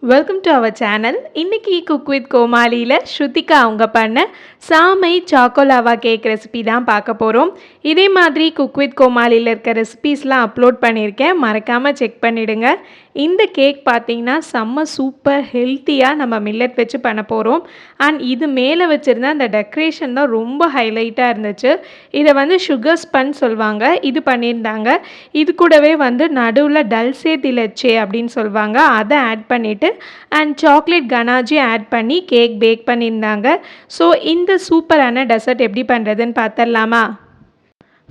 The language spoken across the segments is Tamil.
Welcome to our channel. இன்னைக்கு குக் வித் கோமாலியில் ஸ்ருதிகா அவங்க பண்ண சாமை சாக்கோ லாவா கேக் ரெசிபி தான் பார்க்க போகிறோம். இதே மாதிரி குக் வித் கோமாலியில் இருக்க ரெசிபீஸ்லாம் அப்லோட் பண்ணியிருக்கேன், மறக்காமல் செக் பண்ணிவிடுங்க. இந்த கேக் பார்த்திங்கன்னா செம்ம சூப்பர் ஹெல்த்தியாக நம்ம மில்லட் வச்சு பண்ண போகிறோம். அண்ட் இது மேலே வச்சுருந்த அந்த டெக்கரேஷன் தான் ரொம்ப ஹைலைட்டாக இருந்துச்சு. இதை வந்து சுகர் ஸ்பன் சொல்லுவாங்க, இது பண்ணியிருந்தாங்க. இது கூடவே வந்து நடுவில் டல்சே தி லெச்சே அப்படின்னு சொல்லுவாங்க, அதை ஆட் பண்ணிவிட்டு அண்ட் சாக்லேட் கனாஜி ஆட் பண்ணி கேக் பேக் பண்ணியிருந்தாங்க. ஸோ இந்த சூப்பரான டெசர்ட் எப்படி பண்ணுறதுன்னு பார்த்துடலாமா?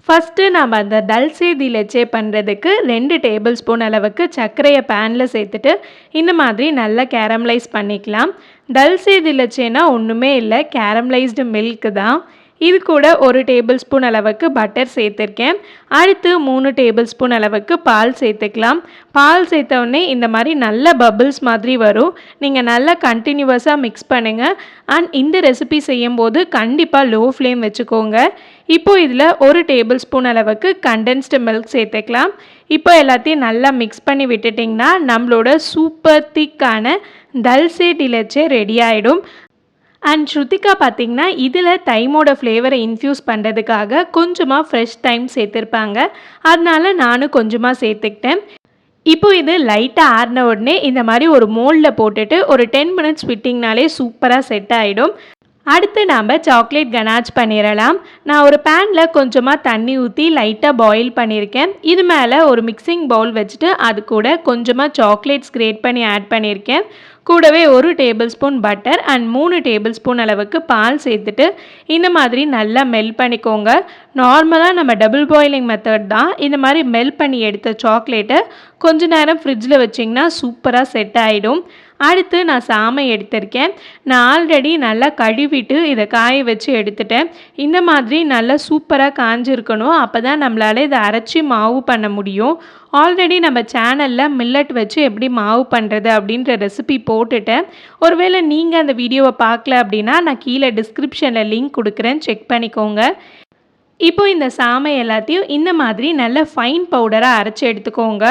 ஃபஸ்ட்டு நம்ம அந்த டல்சே தி லெச்சே பண்ணுறதுக்கு 2 டேபிள் ஸ்பூன் அளவுக்கு சர்க்கரையை பேனில் சேர்த்துட்டு இந்த மாதிரி நல்லா கேரமலைஸ் பண்ணிக்கலாம். டல்சே தி லெச்சேனா ஒன்றுமே இல்லை, கேரமலைஸ்டு மில்க்கு தான். இது கூட 1 டேபிள் ஸ்பூன் அளவுக்கு பட்டர் சேர்த்துருக்கேன். அடுத்து 3 டேபிள் ஸ்பூன் அளவுக்கு பால் சேர்த்துக்கலாம். பால் சேர்த்தவுடனே இந்த மாதிரி நல்ல பபிள்ஸ் மாதிரி வரும். நீங்கள் நல்லா கண்டினியூவஸாக மிக்ஸ் பண்ணுங்கள். அண்ட் இந்த ரெசிபி செய்யும்போது கண்டிப்பாக லோ ஃப்ளேம் வச்சுக்கோங்க. இப்போது இதில் 1 டேபிள் ஸ்பூன் அளவுக்கு கண்டென்ஸ்டு மில்க் சேர்த்துக்கலாம். இப்போ எல்லாத்தையும் நல்லா மிக்ஸ் பண்ணி விட்டுட்டிங்கன்னா நம்மளோட சூப்பர் திக்கான டல்சே தி லெச்சே ரெடி ஆகிடும். அண்ட் ஸ்ருதிகா பார்த்திங்கன்னா இதில் தைமோட ஃப்ளேவரை இன்ஃப்யூஸ் பண்ணுறதுக்காக கொஞ்சமாக ஃப்ரெஷ் தைம் சேர்த்துருப்பாங்க, அதனால நானும் கொஞ்சமாக சேர்த்துக்கிட்டேன். இப்போ இது லைட்டாக ஆறின உடனே இந்த மாதிரி ஒரு மோல்டில் போட்டுட்டு ஒரு 10 மினிட்ஸ் விட்டிங்கனாலே சூப்பராக செட் ஆகிடும். அடுத்து நாம் சாக்லேட் கனாச் பண்ணிடலாம். நான் ஒரு பேனில் கொஞ்சமாக தண்ணி ஊற்றி லைட்டாக பாயில் பண்ணியிருக்கேன். இது மேலே ஒரு மிக்சிங் பவுல் வச்சுட்டு அது கூட கொஞ்சமாக சாக்லேட்ஸ் கிரேட் பண்ணி ஆட் பண்ணியிருக்கேன். கூடவே 1 table spoon butter and 3 table spoon அளவுக்கு பால் சேர்த்துட்டு இந்த மாதிரி நல்லா மெல்ட் பண்ணிக்கோங்க. நார்மலாக நம்ம டபுள் பாயிலிங் மெத்தட் தான். இந்த மாதிரி மெல்ட் பண்ணி எடுத்த சாக்லேட்டை கொஞ்ச நேரம் ஃப்ரிட்ஜில் வச்சிங்கன்னா சூப்பராக செட் ஆகிடும். அடுத்து நான் சாமை எடுத்திருக்கேன். நான் ஆல்ரெடி நல்லா கழுவிட்டு இதை காய வச்சு எடுத்துட்டேன். இந்த மாதிரி நல்லா சூப்பராக காஞ்சிருக்கணும், அப்போ தான் நம்மளால் இதை அரைச்சி மாவு பண்ண முடியும். ஆல்ரெடி நம்ம சேனலில் மில்லட் வச்சு எப்படி மாவு பண்ணுறது அப்படின்ற ரெசிபி போட்டுட்டேன். ஒருவேளை நீங்கள் அந்த வீடியோவை பார்க்கல அப்படின்னா நான் கீழே டிஸ்கிரிப்ஷனில் லிங்க் கொடுக்குறேன், செக் பண்ணிக்கோங்க. இப்போ இந்த சாமை எல்லாத்தையும் இந்த மாதிரி நல்ல ஃபைன் பவுடராக அரைச்சி எடுத்துக்கோங்க.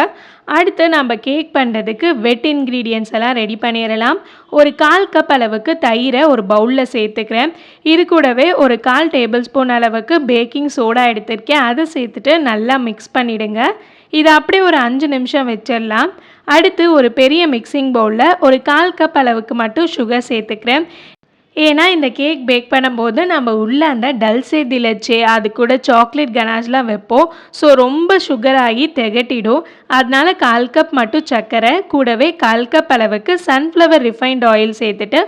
அடுத்து நம்ம கேக் பண்ணுறதுக்கு வெட் இன்க்ரீடியன்ட்ஸ் எல்லாம் ரெடி பண்ணிடலாம். ஒரு 1/4 கப் அளவுக்கு தயிரை ஒரு பவுலில் சேர்த்துக்கிறேன். இது கூடவே ஒரு 1/4 டேபிள் ஸ்பூன் அளவுக்கு பேக்கிங் சோடா எடுத்திருக்கேன், அதை சேர்த்துட்டு நல்லா மிக்ஸ் பண்ணிவிடுங்க. இதை அப்படியே ஒரு 5 நிமிஷம் வச்சிடலாம். அடுத்து ஒரு பெரிய மிக்சிங் பவுலில் ஒரு 1/4 கப் அளவுக்கு மட்டும் சுகர் சேர்த்துக்கிறேன். ஏன்னா இந்த கேக் பேக் பண்ணும்போது நம்ம உள்ளே அந்த டல்சே தி லெச்சே அது கூட சாக்லேட் கனாஷ்லாம் வைப்போம். ஸோ ரொம்ப சுகர் ஆகி திகட்டிடும். அதனால 1/4 கப் மட்டும் சர்க்கரை, கூடவே 1/4 கப் அளவுக்கு சன்ஃப்ளவர் ரிஃபைண்ட் ஆயில் சேர்த்துட்டு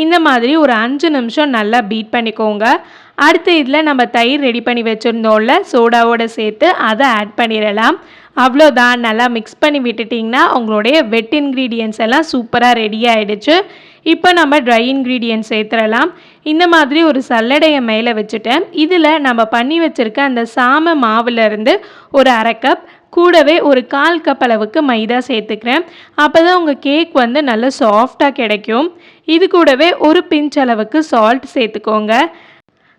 இந்த மாதிரி ஒரு 5 நிமிஷம் நல்லா பீட் பண்ணிக்கோங்க. அடுத்து இதில் நம்ம தயிர் ரெடி பண்ணி வச்சுருந்தோம்ல சோடாவோடு சேர்த்து அதை ஆட் பண்ணிடலாம். அவ்வளோதான், நல்லா மிக்ஸ் பண்ணி விட்டுட்டிங்கன்னா உங்களுடைய வெட் இன்க்ரீடியன்ட்ஸ் எல்லாம் சூப்பராக ரெடி ஆகிடுச்சு. இப்போ நம்ம ட்ரை இன்க்ரீடியன்ட்ஸ் சேர்த்துடலாம். இந்த மாதிரி ஒரு சல்லடையை மேலே வச்சுட்டேன். இதில் நம்ம பண்ணி வச்சுருக்க அந்த சாமை மாவுலேருந்து ஒரு 1/2 கப், கூடவே ஒரு 1/4 கப் அளவுக்கு மைதா சேர்த்துக்கிறேன். அப்போ தான் உங்கள் கேக் வந்து நல்லா சாஃப்டாக கிடைக்கும். இது கூடவே ஒரு பிஞ்ச் அளவுக்கு சால்ட் சேர்த்துக்கோங்க.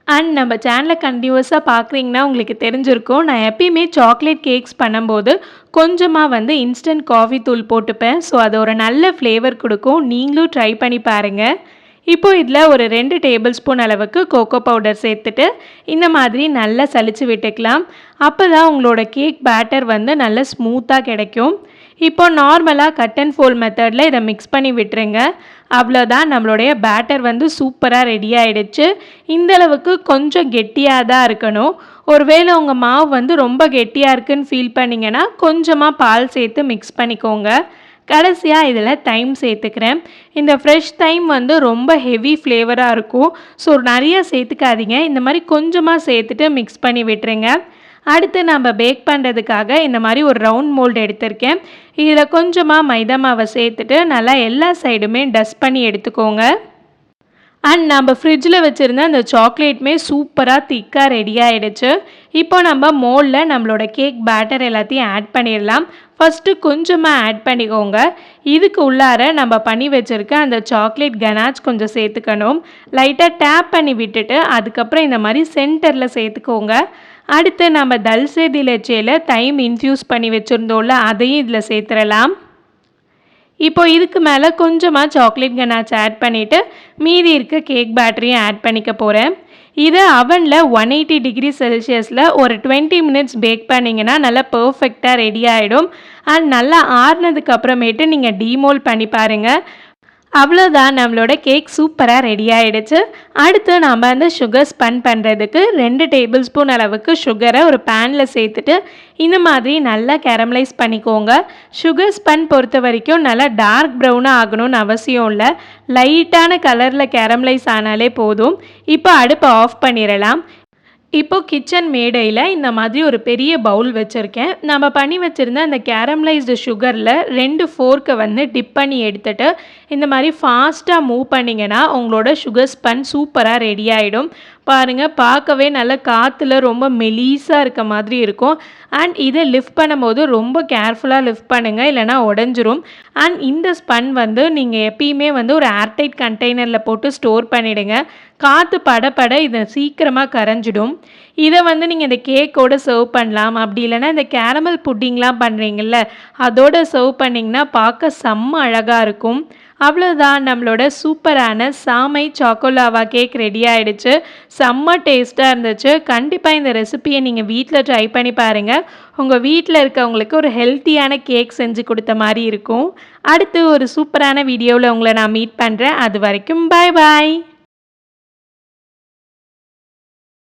அண்ட் நம்ம சேனலை கண்டினியூஸாக பார்க்குறீங்கன்னா உங்களுக்கு தெரிஞ்சிருக்கும், நான் எப்பயுமே சாக்லேட் கேக்ஸ் பண்ணும்போது கொஞ்சமாக வந்து இன்ஸ்டன்ட் காஃபி தூள் போட்டுப்பேன். ஸோ அது ஒரு நல்ல ஃப்ளேவர் கொடுக்கும், நீங்களும் ட்ரை பண்ணி பாருங்கள். இப்போ இதில் ஒரு 2 டேபிள் ஸ்பூன் அளவுக்கு கோகோ பவுடர் சேர்த்துட்டு இந்த மாதிரி நல்லா சலிச்சு விட்டுக்கலாம். அப்போ தான் உங்களோட கேக் பேட்டர் வந்து நல்லா ஸ்மூத்தாக கிடைக்கும். இப்போ நார்மலாக கட் அண்ட் ஃபோல்ட் மெத்தடில் இதை மிக்ஸ் பண்ணி விட்டுருங்க. அவ்வளோதான், நம்மளுடைய பேட்டர் வந்து சூப்பராக ரெடி ஆகிடுச்சு. இந்தளவுக்கு கொஞ்சம் கெட்டியாக தான் இருக்கணும். ஒருவேளை உங்கள் மாவு வந்து ரொம்ப கெட்டியாக இருக்குன்னு ஃபீல் பண்ணிங்கன்னா கொஞ்சமாக பால் சேர்த்து மிக்ஸ் பண்ணிக்கோங்க. கடைசியாக இதில் தைம் சேர்த்துக்கிறேன். இந்த ஃப்ரெஷ் தைம் வந்து ரொம்ப ஹெவி ஃப்ளேவராக இருக்கும். ஸோ நிறைய சேர்த்துக்காதீங்க, இந்த மாதிரி கொஞ்சமாக சேர்த்துட்டு மிக்ஸ் பண்ணி விட்டுருங்க. அடுத்து நம்ம பேக் பண்ணுறதுக்காக இந்த மாதிரி ஒரு ரவுண்ட் மோல்டு எடுத்திருக்கேன். இதில் கொஞ்சமாக மைதா மாவை சேர்த்துட்டு நல்லா எல்லா சைடுமே டஸ்ட் பண்ணி எடுத்துக்கோங்க. அண்ட் நம்ம ஃப்ரிட்ஜில் வச்சுருந்த அந்த சாக்லேட்டுமே சூப்பராக திக்காக ரெடி ஆகிடுச்சு. இப்போ நம்ம மோல்டில் நம்மளோட கேக் பேட்டர் எல்லாத்தையும் ஆட் பண்ணிடலாம். ஃபஸ்ட்டு கொஞ்சமாக ஆட் பண்ணிக்கோங்க. இதுக்கு உள்ளார நம்ம பண்ணி வச்சுருக்க அந்த சாக்லேட் கனாச் கொஞ்சம் சேர்த்துக்கணும். லைட்டாக டேப் பண்ணி விட்டுட்டு அதுக்கப்புறம் இந்த மாதிரி சென்டரில் சேர்த்துக்கோங்க. அடுத்து நம்ம டல்சே தி லெச்சேல தைம் இன்ஃப்யூஸ் பண்ணி வச்சுருந்தோம்ல, அதையும் இதில் சேர்த்துடலாம். இப்போ இதுக்கு மேலே கொஞ்சமாக சாக்லேட் கனாச் ஆட் பண்ணிவிட்டு மீதி இருக்க கேக் பேட்டரியும் ஆட் பண்ணிக்க போகிறேன். இதை அவனில் 180 டிகிரி செல்சியஸில் ஒரு 20 மினிட்ஸ் பேக் பண்ணிங்கன்னா நல்லா பர்ஃபெக்டாக ரெடி ஆகிடும். அண்ட் நல்லா ஆறுனதுக்கு அப்புறமேட்டு நீங்கள் டீமோல் பண்ணி பாருங்கள். அவ்வளோதான், நம்மளோட கேக் சூப்பராக ரெடி ஆகிடுச்சு. அடுத்து நம்ம அந்த சுகர் ஸ்பன் பண்ணுறதுக்கு 2 டேபிள் ஸ்பூன் அளவுக்கு சுகரை ஒரு பேனில் சேர்த்துட்டு இந்த மாதிரி நல்லா கேரமலைஸ் பண்ணிக்கோங்க. சுகர் ஸ்பன் பொறுத்த வரைக்கும் நல்லா டார்க் ப்ரௌனாக ஆகணும்னு அவசியம் இல்லை. லைட்டான கலரில் கேரமலைஸ் ஆனாலே போதும். இப்போ அடுப்பை ஆஃப் பண்ணிடலாம். இப்போது கிச்சன் மேடையில் இந்த மாதிரி ஒரு பெரிய பவுல் வச்சுருக்கேன். நம்ம பண்ணி வச்சுருந்த அந்த கேரமலைஸ்டு சுகரில் 2 ஃபோர்க்கை வந்து டிப் பண்ணி எடுத்துகிட்டு இந்த மாதிரி ஃபாஸ்ட்டாக மூவ் பண்ணிங்கன்னா உங்களோட சுகர் ஸ்பன் சூப்பராக ரெடி ஆகிடும். பாருங்கள், பார்க்கவே நல்ல காற்றுல ரொம்ப மெலீஸாக இருக்க மாதிரி இருக்கும். அண்ட் இதை லிஃப்ட் பண்ணும்போது ரொம்ப கேர்ஃபுல்லாக லிஃப்ட் பண்ணுங்கள், இல்லைனா உடஞ்சிரும். அண்ட் இந்த ஸ்பன் வந்து நீங்கள் எப்பயுமே வந்து ஒரு ஏர்டைட் கண்டெய்னரில் போட்டு ஸ்டோர் பண்ணிவிடுங்க. காற்று பட இதை சீக்கிரமாக கரைஞ்சிடும். இதை வந்து நீங்கள் இந்த கேக்கோடு சர்வ் பண்ணலாம். அப்படி இல்லைனா இந்த கேரமல் புட்டிங்லாம் பண்ணுறீங்கள அதோடு சர்வ் பண்ணிங்கன்னா பார்க்க செம்ம அழகாக இருக்கும். அவ்வளோதான், நம்மளோட சூப்பரான சாமை சாக்கோலாவா கேக் ரெடி ஆகிடுச்சு. செம்ம டேஸ்ட்டாக இருந்துச்சு. கண்டிப்பாக இந்த ரெசிபியை நீங்கள் வீட்டில் ட்ரை பண்ணி பாருங்கள். உங்கள் வீட்டில் இருக்கவங்களுக்கு ஒரு ஹெல்த்தியான கேக் செஞ்சு கொடுத்த மாதிரி இருக்கும். அடுத்து ஒரு சூப்பரான வீடியோவில் உங்களை நான் மீட் பண்ணுறேன். அது வரைக்கும் பாய் பாய்.